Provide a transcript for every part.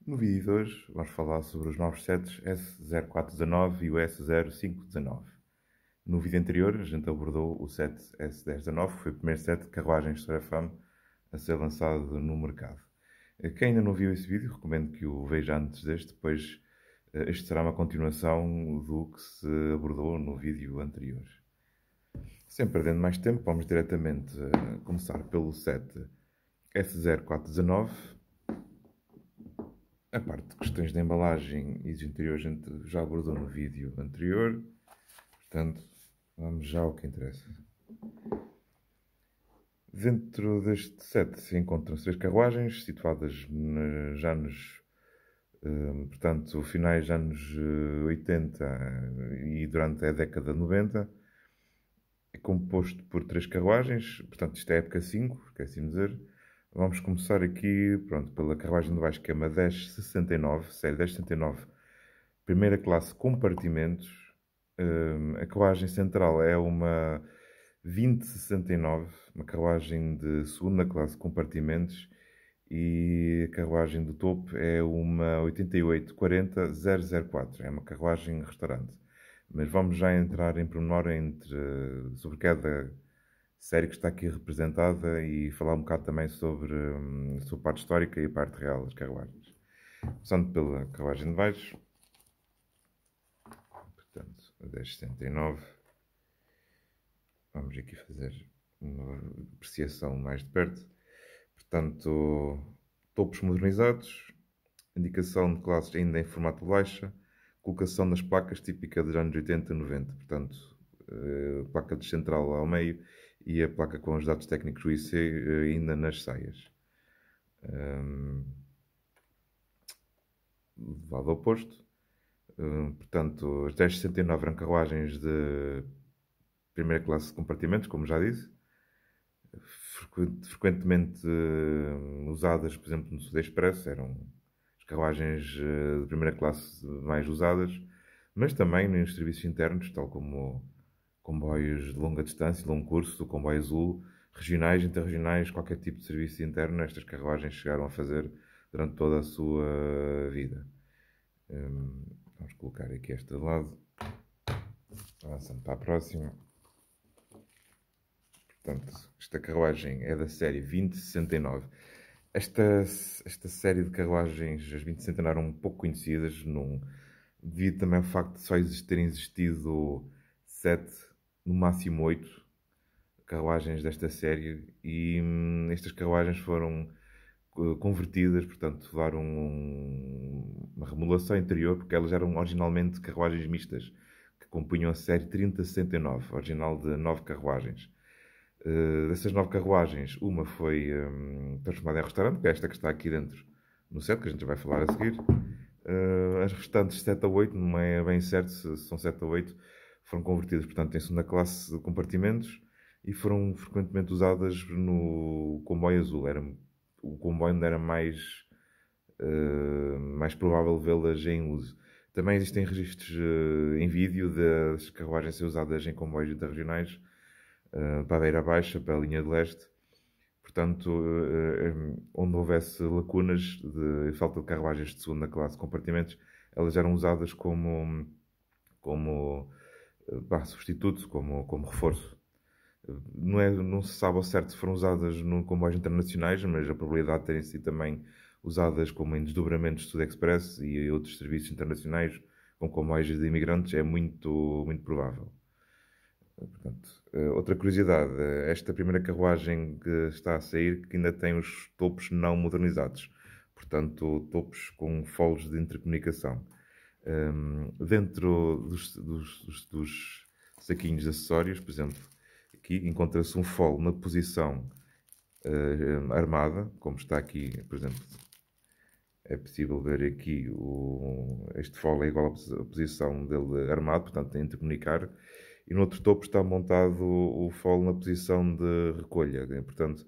No vídeo de hoje vamos falar sobre os novos sets S0419 e o S0519. No vídeo anterior a gente abordou o set S1019, que foi o primeiro set de carruagens Sorafam a ser lançado no mercado. Quem ainda não viu esse vídeo, recomendo que o veja antes deste, pois este será uma continuação do que se abordou no vídeo anterior. Sem perdendo mais tempo, vamos diretamente começar pelo set S0419. A parte de questões de embalagem e de interior a gente já abordou no vídeo anterior, portanto, vamos já ao que interessa. Dentro deste set se encontram-se 3 carruagens, situadas já nos, portanto, finais dos anos 80 e durante a década de 90. É composto por 3 carruagens, portanto, isto é a época 5, quer assim dizer. Vamos começar aqui, pronto, pela carruagem de baixo, que é uma 1069, série 1069, primeira classe compartimentos. A carruagem central é uma 2069, uma carruagem de segunda classe compartimentos, e a carruagem do topo é uma 8840-004, é uma carruagem restaurante. Mas vamos já entrar em pormenor sobre cada série que está aqui representada e falar um bocado também sobre a parte histórica e a parte real das carruagens. Começando pela carruagem de baixo, portanto, a 1069. Vamos aqui fazer uma apreciação mais de perto. Portanto, topos modernizados, indicação de classes ainda em formato de baixa, colocação das placas típica dos anos 80 e 90. Portanto, placa de central ao meio e a placa com os dados técnicos UIC ainda nas saias. Do lado oposto, portanto, as 1069 eram carruagens de primeira classe de compartimentos, como já disse, frequentemente usadas, por exemplo, no Sudeste Expresso, eram as carruagens de primeira classe mais usadas, mas também nos serviços internos, tal como comboios de longa distância, longo curso, comboio azul, regionais, interregionais, qualquer tipo de serviço interno, estas carruagens chegaram a fazer durante toda a sua vida. Vamos colocar aqui esta de lado, avançando para a próxima. Portanto, esta carruagem é da série 2069. Esta série de carruagens, as 2069, eram um pouco conhecidas, devido também ao facto de só terem existido 7, no máximo 8 carruagens desta série, e estas carruagens foram convertidas, portanto, levaram uma remodelação interior, porque elas eram originalmente carruagens mistas, que compunham a série 3069, original de 9 carruagens. Dessas 9 carruagens, uma foi transformada em restaurante, que é esta que está aqui dentro no set, que a gente vai falar a seguir. As restantes 7 a 8, não é bem certo se são 7 a 8, foram convertidas, portanto, em segunda classe de compartimentos e foram frequentemente usadas no comboio azul. O comboio onde era mais provável vê-las em uso. Também existem registros em vídeo das carruagens ser usadas em comboios interregionais, para a Beira Baixa, para a linha de leste. Portanto, onde houvesse lacunas de falta de carruagens de segunda classe de compartimentos, elas eram usadas como substituto, como reforço. Não se sabe ao certo se foram usadas no comboios internacionais, mas a probabilidade de terem sido também usadas como em desdobramentos de Sud Express e outros serviços internacionais com comboios de imigrantes é muito, muito provável. Portanto, outra curiosidade, esta primeira carruagem que está a sair, que ainda tem os topos não modernizados, portanto, topos com foles de intercomunicação. Dentro dos saquinhos de acessórios, por exemplo, aqui encontra-se um fole na posição armada, como está aqui, por exemplo, é possível ver aqui, este fole é igual à posição dele armado, portanto, a intercomunicar. E no outro topo está montado o fole na posição de recolha, né? Portanto,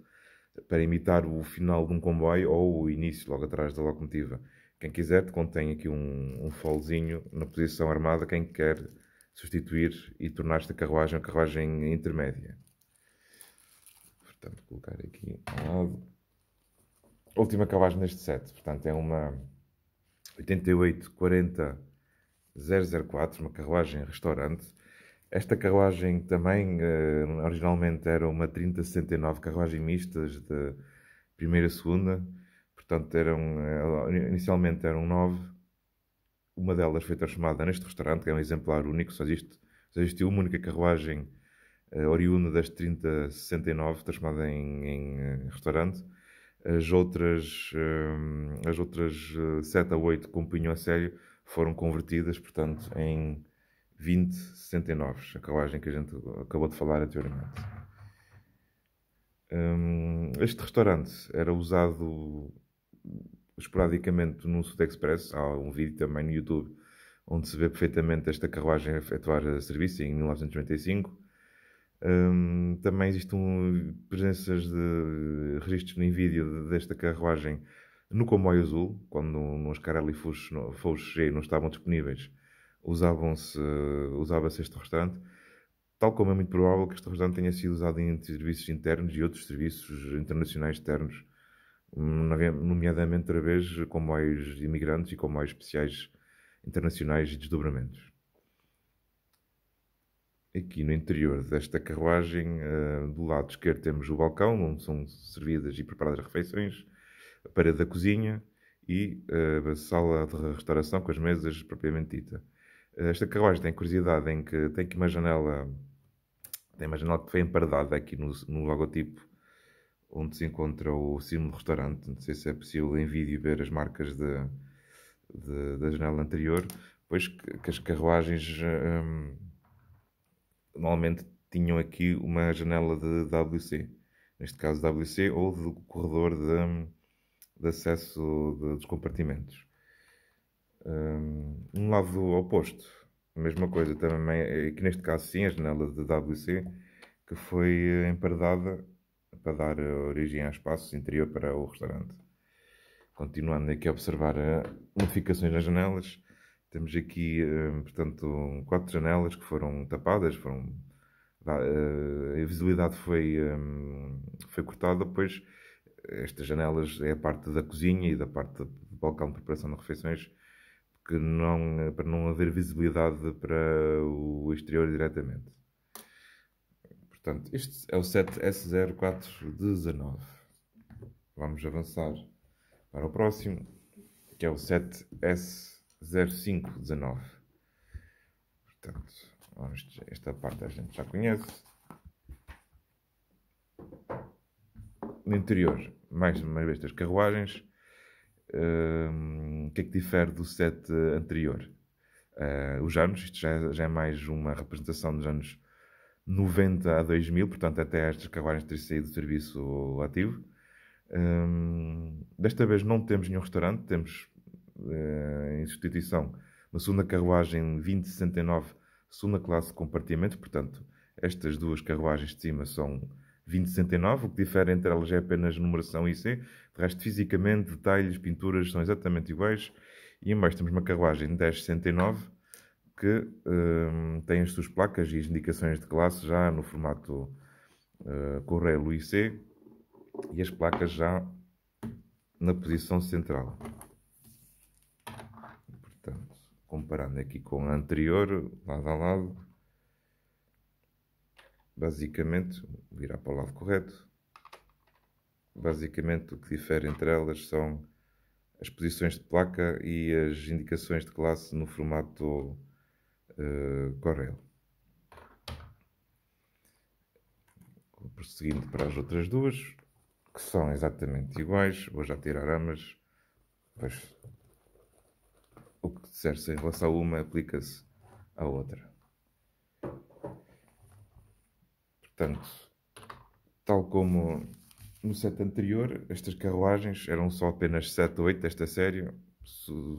para imitar o final de um comboio ou o início, logo atrás da locomotiva. Quem quiser, contém aqui um folezinho na posição armada, quem quer substituir e tornar esta carruagem uma carruagem intermédia. Portanto, colocar aqui ao lado. Última carruagem neste set, portanto, é uma 8840-004, uma carruagem-restaurante. Esta carruagem também, originalmente, era uma 3069, carruagem mistas de primeira e segunda. Portanto, inicialmente eram 9. Uma delas foi transformada neste restaurante, que é um exemplar único. Só existiu uma única carruagem oriunda das 3069, transformada em restaurante. As outras 7 a 8 que compunham a série foram convertidas, portanto, em 2069, a carruagem que a gente acabou de falar anteriormente. Este restaurante era usado esporadicamente no Sud Express. Há um vídeo também no YouTube onde se vê perfeitamente esta carruagem a efetuar serviço em 1995. Também existem presenças de registros em vídeo desta carruagem no Comboio Azul, quando nos Carelli Fouché não estavam disponíveis, usava-se este restaurante, tal como é muito provável que este restaurante tenha sido usado em serviços internos e outros serviços internacionais externos, nomeadamente através de comboios imigrantes e comboios especiais internacionais e desdobramentos. Aqui no interior desta carruagem, do lado esquerdo temos o balcão, onde são servidas e preparadas as refeições, a parede da cozinha e a sala de restauração com as mesas propriamente dita. Esta carruagem tem curiosidade em que tem aqui tem uma janela que foi emparedada aqui no logotipo, onde se encontra o símbolo do restaurante. Não sei se é possível em vídeo ver as marcas da janela anterior, pois que as carruagens normalmente tinham aqui uma janela de WC, neste caso WC, ou do corredor de acesso dos compartimentos. Um lado oposto, a mesma coisa também, aqui neste caso sim, a janela de WC, que foi emparedada para dar origem a espaço interior para o restaurante. Continuando aqui a observar modificações nas janelas, temos aqui, portanto, 4 janelas que foram tapadas, a visibilidade foi cortada, pois estas janelas é a parte da cozinha e da parte do balcão de preparação de refeições, para não haver visibilidade para o exterior diretamente. Portanto, este é o 7S0419. Vamos avançar para o próximo, que é o 7S0519. Portanto, esta parte a gente já conhece. No interior, mais uma vez, das carruagens. O que é que difere do set anterior? Os anos, isto já é mais uma representação dos anos 90 a 2000, portanto, até estas carruagens terem saído do serviço ativo. Desta vez não temos nenhum restaurante, temos em substituição uma segunda carruagem 2069, segunda classe de compartimento, portanto, estas duas carruagens de cima são 2069, o que difere entre elas é apenas numeração IC, de resto, fisicamente, detalhes, pinturas são exatamente iguais, e em baixo temos uma carruagem 1069, que tem as suas placas e as indicações de classe já no formato Correio IC, e as placas já na posição central. Portanto, comparando aqui com a anterior, lado a lado, basicamente, virar para o lado correto, basicamente o que difere entre elas são as posições de placa e as indicações de classe no formato Corel. Prosseguindo para as outras duas, que são exatamente iguais, vou já tirar ambas, pois o que disser-se em relação a uma aplica-se à outra. Portanto, tal como no set anterior, estas carruagens eram só apenas 7 ou 8 desta série,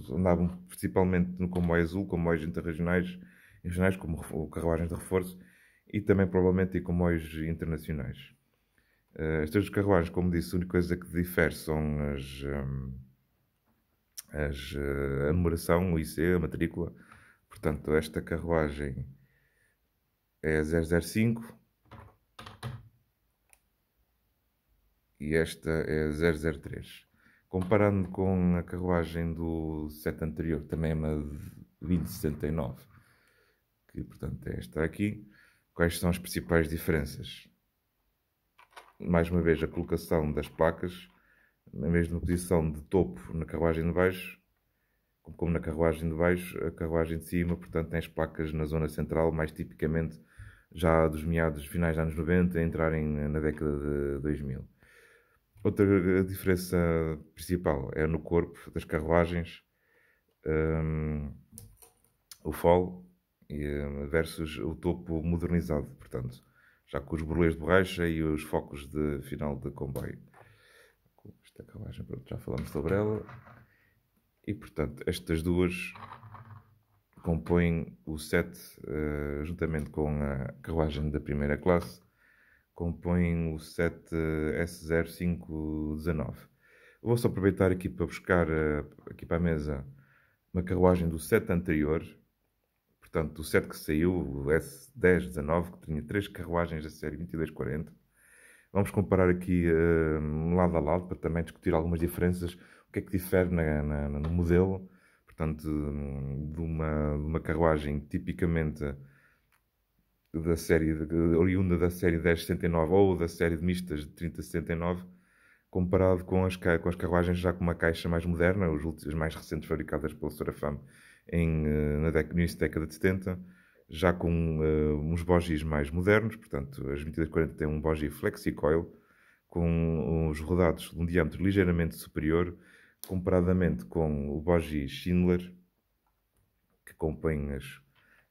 andavam principalmente no comboio azul, comboios interregionais, regionais, como carruagens de reforço, e também provavelmente em comboios internacionais. Estas carruagens, como disse, a única coisa que difere são a numeração, o IC, a matrícula. Portanto, esta carruagem é a 005 e esta é a 003. Comparando com a carruagem do set anterior, também é uma 2069, que portanto é esta aqui. Quais são as principais diferenças? Mais uma vez, a colocação das placas, na mesma posição de topo na carruagem de baixo, como na carruagem de baixo, a carruagem de cima, portanto, tem as placas na zona central, mais tipicamente já dos meados finais dos anos 90, a entrarem na década de 2000. Outra diferença principal é no corpo das carruagens, o fall versus o topo modernizado, portanto, já com os burlês de borracha e os focos de final de comboio. Esta carruagem, pronto, já falamos sobre ela. E, portanto, estas duas compõem o set, juntamente com a carruagem da primeira classe, compõem o set S0519. Vou só aproveitar aqui para buscar aqui para a mesa uma carruagem do set anterior, portanto, do set que saiu, o S1019, que tinha 3 carruagens da série 2240. Vamos comparar aqui lado a lado para também discutir algumas diferenças, o que é que difere no modelo, portanto, de uma carruagem tipicamente da série, oriunda da série 1069 ou da série de mistas de 3069, comparado com as carruagens já com uma caixa mais moderna, as mais recentes fabricadas pela Sorafam no início da década de 70, já com uns bogies mais modernos, portanto, as 2240 têm um bogie FlexiCoil, com os rodados de um diâmetro ligeiramente superior, comparadamente com o bogie Schindler, que compõe as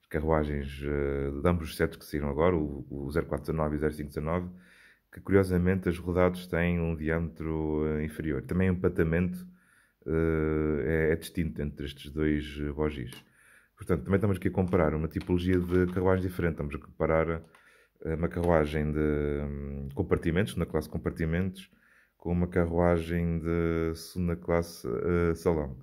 carruagens de ambos os sets que saíram agora, o 0419 e o 0519, que curiosamente as rodados têm um diâmetro inferior. Também o empatamento é distinto entre estes dois bogies. Portanto, também estamos aqui a comparar uma tipologia de carruagem diferente. Estamos a comparar uma carruagem de compartimentos, na classe compartimentos, com uma carruagem de segunda classe salão.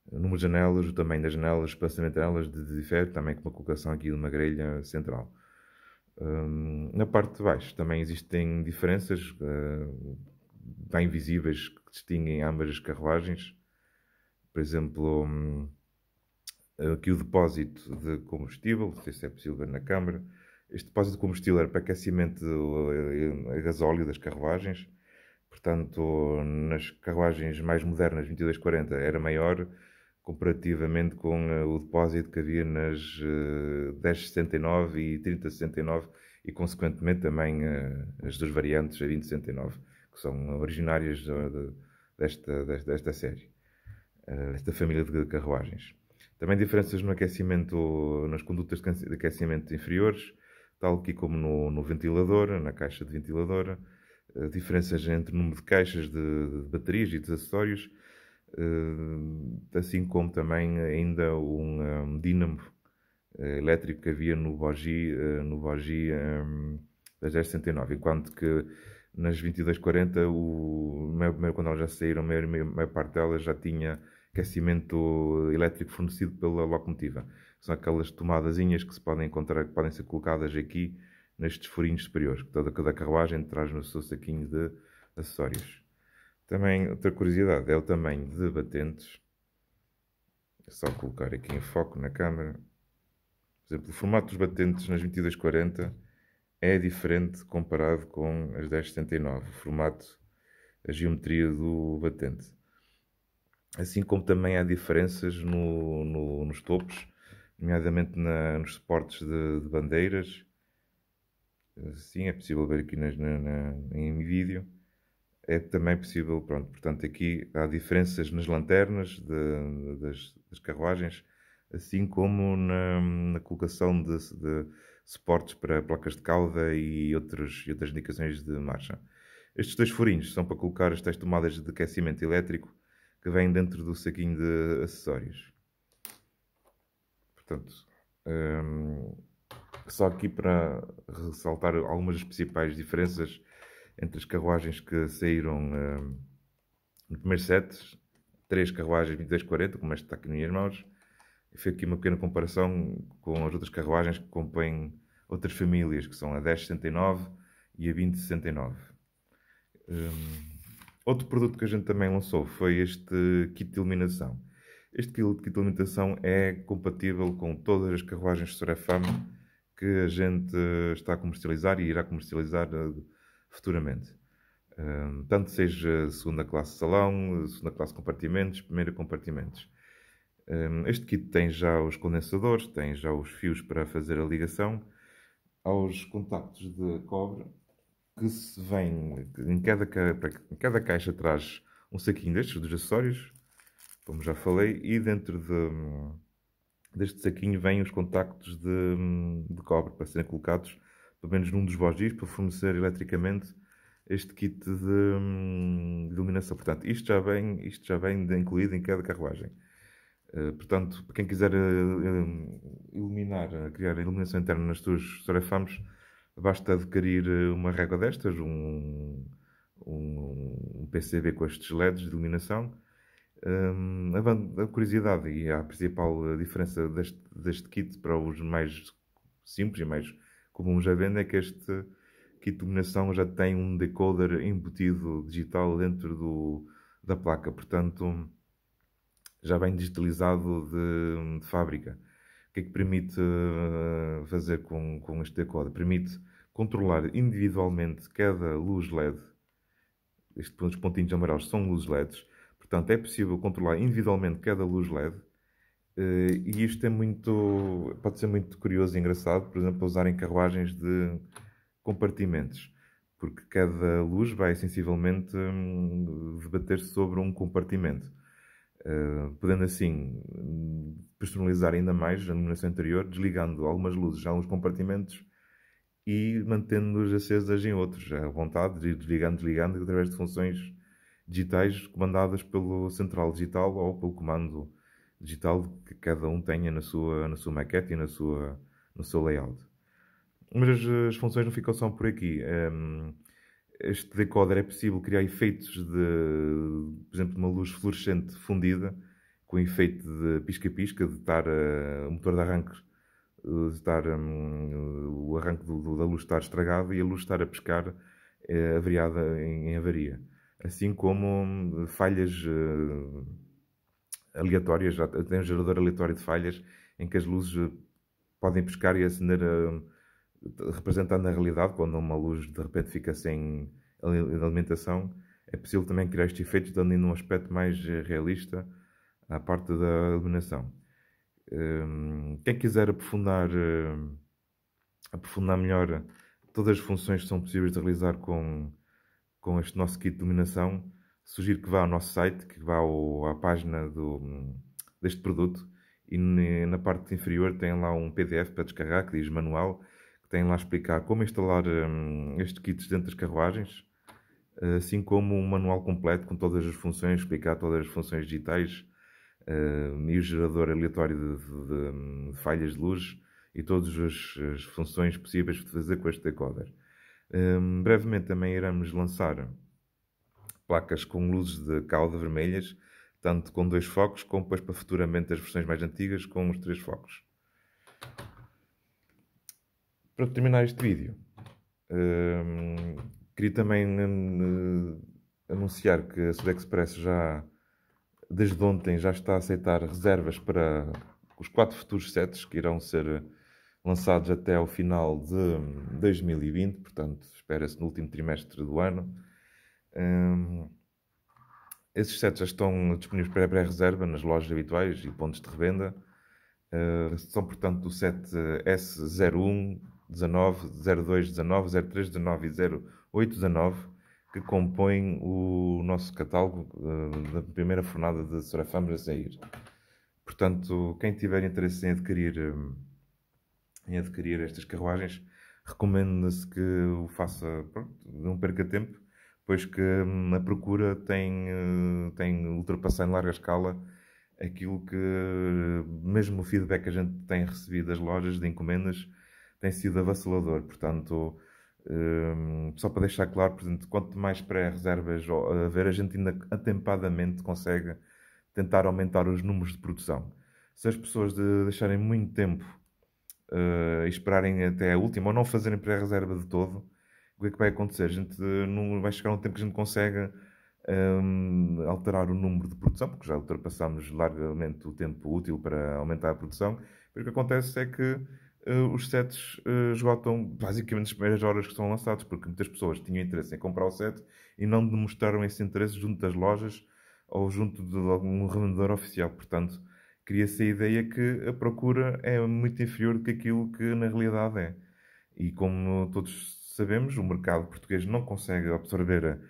O número de janelas, o tamanho das janelas, o espaçamento delas difere, também com uma colocação aqui de uma grelha central. Na parte de baixo também existem diferenças bem visíveis que distinguem ambas as carruagens. Por exemplo, aqui o depósito de combustível, não sei se é possível ver na câmara. Este depósito de combustível era para aquecimento a gasóleo das carruagens. Portanto, nas carruagens mais modernas, 2240, era maior comparativamente com o depósito que havia nas 1069 e 3069 e, consequentemente, também as duas variantes, a 2069, que são originárias desta série, desta família de carruagens. Também diferenças no aquecimento, nas condutas de aquecimento inferiores, tal aqui como no ventilador, na caixa de ventilador. Diferenças entre o número de caixas de baterias e de acessórios, assim como também ainda um dínamo elétrico que havia no bogie das 1069, enquanto que nas 2240, quando elas já saíram, a maior parte delas já tinha aquecimento elétrico fornecido pela locomotiva. São aquelas tomadazinhas que se podem encontrar, que podem ser colocadas aqui nestes furinhos superiores, que cada carruagem traz no seu saquinho de acessórios. Também, outra curiosidade é o tamanho de batentes. É só colocar aqui em foco na câmera. Por exemplo, o formato dos batentes nas 2240 é diferente comparado com as 1079. O formato, a geometria do batente. Assim como também há diferenças nos topos, nomeadamente nos suportes de bandeiras. Sim, é possível ver aqui em vídeo. É também possível, pronto, portanto aqui há diferenças nas lanternas das carruagens, assim como na colocação de suportes para placas de cauda e outras indicações de marcha. Estes dois furinhos são para colocar as tais tomadas de aquecimento elétrico que vêm dentro do saquinho de acessórios. Portanto, só aqui para ressaltar algumas das principais diferenças entre as carruagens que saíram no primeiro set, 3 carruagens 2240, como esta está aqui nas minhas mãos, e foi aqui uma pequena comparação com as outras carruagens que compõem outras famílias, que são a 1069 e a 2069. Outro produto que a gente também lançou foi este kit de iluminação. Este kit de iluminação é compatível com todas as carruagens Sorefam que a gente está a comercializar e irá comercializar futuramente. Tanto seja segunda classe salão, segunda classe compartimentos, primeira compartimentos. Este kit tem já os condensadores, tem já os fios para fazer a ligação aos contactos de cobre que se vem em cada caixa traz um saquinho destes dos acessórios, como já falei, e dentro deste saquinho vêm os contactos de cobre para serem colocados pelo menos num dos bujis para fornecer eletricamente este kit de iluminação. Portanto, isto já vem incluído em cada carruagem. Portanto, para quem quiser criar iluminação interna nas suas Sorefams, basta adquirir uma régua destas, um PCB com estes LEDs de iluminação. A curiosidade e a principal diferença deste kit para os mais simples e mais comuns à venda é que este kit de iluminação já tem um decoder embutido digital dentro da placa. Portanto, já vem digitalizado de fábrica. O que é que permite fazer com este decoder? Permite controlar individualmente cada luz LED. Os pontinhos amarelos são luzes LEDs. Portanto, é possível controlar individualmente cada luz LED. E isto pode ser muito curioso e engraçado, por exemplo, usar em carruagens de compartimentos. Porque cada luz vai sensivelmente debater-se sobre um compartimento. Podendo assim personalizar ainda mais a iluminação interior, desligando algumas luzes já nos compartimentos e mantendo-as acesas em outros, à vontade, de ir desligando, através de funções digitais comandadas pelo central digital ou pelo comando digital que cada um tenha na sua maquete e no seu layout. Mas as funções não ficam só por aqui. Este decoder é possível criar efeitos por exemplo, de uma luz fluorescente fundida, com efeito de pisca-pisca, de estar o motor de arranque, o arranque da luz estar estragado e a luz estar a piscar avariada em avaria. Assim como falhas aleatórias, já tem um gerador aleatório de falhas em que as luzes podem piscar e acender representando na realidade, quando uma luz de repente fica sem alimentação, é possível também criar estes efeitos, dando ainda um aspecto mais realista à parte da iluminação. Quem quiser aprofundar melhor todas as funções que são possíveis de realizar com este nosso kit de iluminação, sugiro que vá ao nosso site, que vá à página deste produto e na parte inferior tem lá um PDF para descarregar que diz manual, que tem lá a explicar como instalar estes kits dentro das carruagens, assim como um manual completo com todas as funções, explicar todas as funções digitais e o gerador aleatório de falhas de luz e todas as funções possíveis de fazer com este decoder. Brevemente também iremos lançar placas com luzes de cauda vermelhas, tanto com 2 focos, como depois para futuramente as versões mais antigas com os 3 focos. Para terminar este vídeo, queria também anunciar que a Sudexpress desde ontem, já está a aceitar reservas para os 4 futuros sets que irão ser lançados até ao final de 2020, portanto, espera-se no último trimestre do ano. Esses sets já estão disponíveis para pré-reserva nas lojas habituais e pontos de revenda. São, portanto, o set S01, 19, 02, 19, 03, 19 e 08, 19, que compõem o nosso catálogo da primeira fornada de Sorefams a sair. Portanto, quem tiver interesse em adquirir estas carruagens, recomenda-se que o faça, pronto, não perca tempo, pois que a procura tem ultrapassado em larga escala aquilo que, mesmo o feedback que a gente tem recebido das lojas de encomendas, tem sido avassalador. Portanto, só para deixar claro, portanto, quanto mais pré-reservas haver, a gente ainda atempadamente consegue tentar aumentar os números de produção. Se as pessoas deixarem muito tempo e esperarem até a última, ou não fazerem pré-reserva de todo, o que é que vai acontecer? A gente não vai chegar um tempo que a gente consegue alterar o número de produção, porque já ultrapassámos largamente o tempo útil para aumentar a produção. Mas o que acontece é que os sets esgotam basicamente as primeiras horas que são lançados, porque muitas pessoas tinham interesse em comprar o set e não demonstraram esse interesse junto das lojas ou junto de algum revendedor oficial. Portanto, cria-se a ideia que a procura é muito inferior do que aquilo que na realidade é. E como todos sabemos, o mercado português não consegue absorver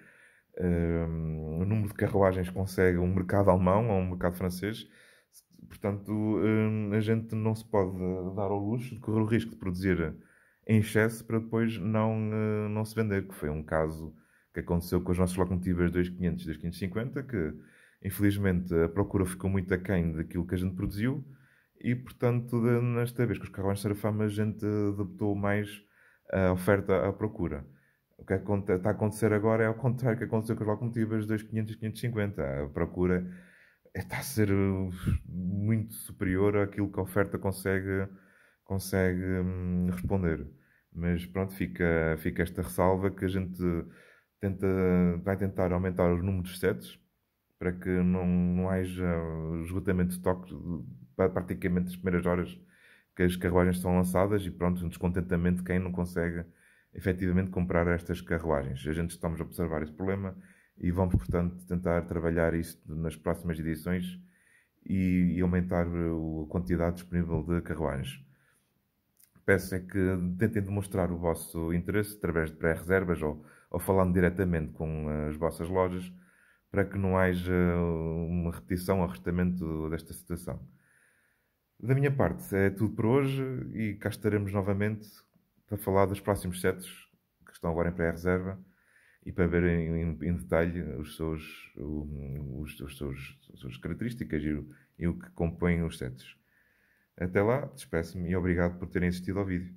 o número de carruagens que consegue um mercado alemão ou um mercado francês. Portanto, a gente não se pode dar ao luxo de correr o risco de produzir em excesso para depois não se vender, que foi um caso que aconteceu com as nossas locomotivas 2500 e 2550, que infelizmente a procura ficou muito aquém daquilo que a gente produziu e, portanto, nesta vez com os carruagens Sarafama a gente adaptou mais a oferta à procura. O que está a acontecer agora é ao contrário do que aconteceu com as locomotivas 2500 e 550. A procura está a ser muito superior àquilo que a oferta consegue responder. Mas pronto, fica esta ressalva que a gente tenta, vai tentar aumentar o número de sets para que não haja esgotamento de estoque praticamente as primeiras horas que as carruagens são lançadas e pronto, um descontentamento de quem não consegue efetivamente comprar estas carruagens. A gente estamos a observar esse problema e vamos, portanto, tentar trabalhar isto nas próximas edições e aumentar a quantidade disponível de carruagens. Peço é que tentem demonstrar o vosso interesse através de pré-reservas ou falando diretamente com as vossas lojas para que não haja uma repetição ou arrastamento desta situação. Da minha parte, é tudo por hoje e cá estaremos novamente para falar dos próximos sets que estão agora em pré-reserva e para ver em detalhe as suas características e o que compõem os sets. Até lá, despeço-me e obrigado por terem assistido ao vídeo.